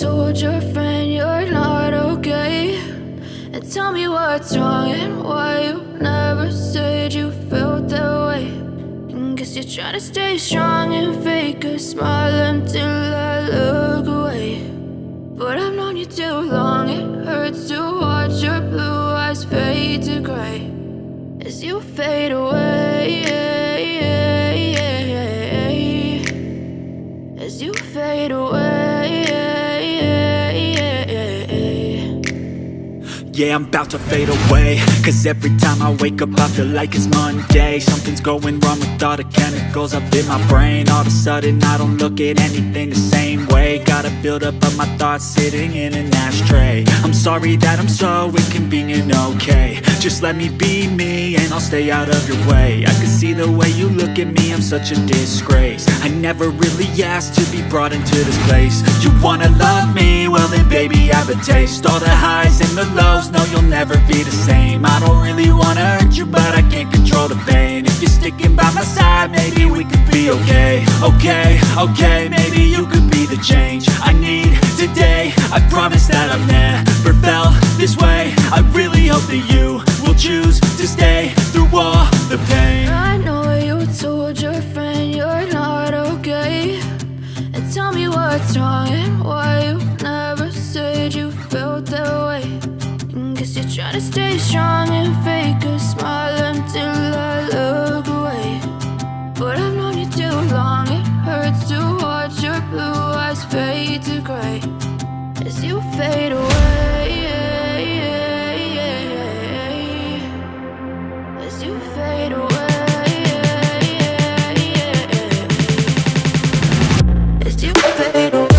told your friend you're not okay? And tell me what's wrong and why you never said you felt that way. And guess you're trying to stay strong and fake a smile until I look away. But I've known you too long, it hurts to watch your blue eyes fade to gray as you fade away, as you fade away. Yeah, I'm about to fade away, cause every time I wake up I feel like it's Monday. Something's going wrong with all the chemicals up in my brain. All of a sudden I don't look at anything the same way. Got a buildup of my thoughts sitting in an ashtray. I'm sorry that I'm so inconvenient, okay? Just let me be me and I'll stay out of your way. I can see the way you look at me, I'm such a disgrace. I never really asked to be brought into this place. You wanna love me? Well then baby I have a taste. All the highs and the lows, no you'll never be the same. I don't really wanna hurt you but I can't control the pain. If you're sticking by my side maybe we could be okay. Okay, maybe you could be the change I need today. I promise that I've never felt this way. I really hope that you will choose to stay through all the pain. I know you told your friend you're not okay. And tell me what's wrong and why you never said you felt that way. And guess you're trying to stay strong and fake a smile until I look away. But I've known you too long, it hurts to watch your blue eyes fade to gray as you fade away, as you fade away, as you fade away.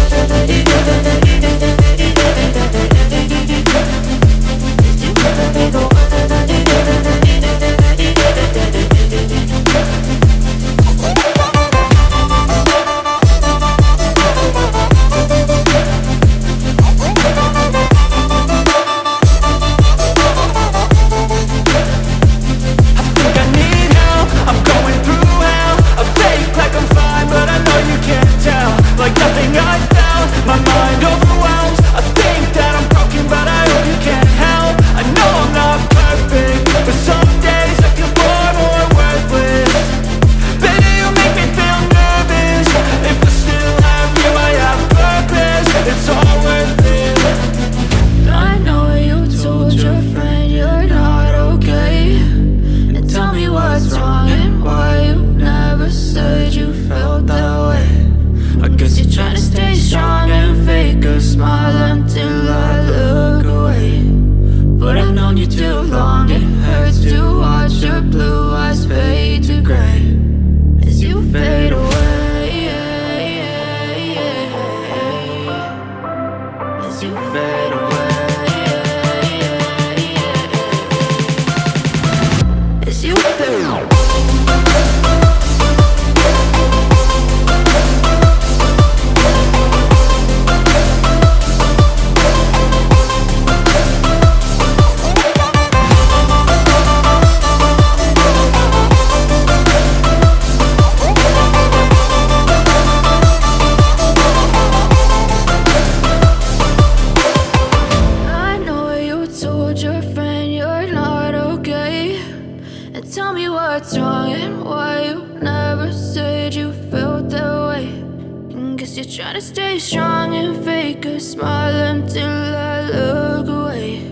Trying to stay strong and fake a smile until I look away.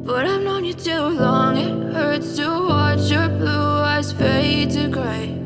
But I've known you too long, it hurts to watch your blue eyes fade to gray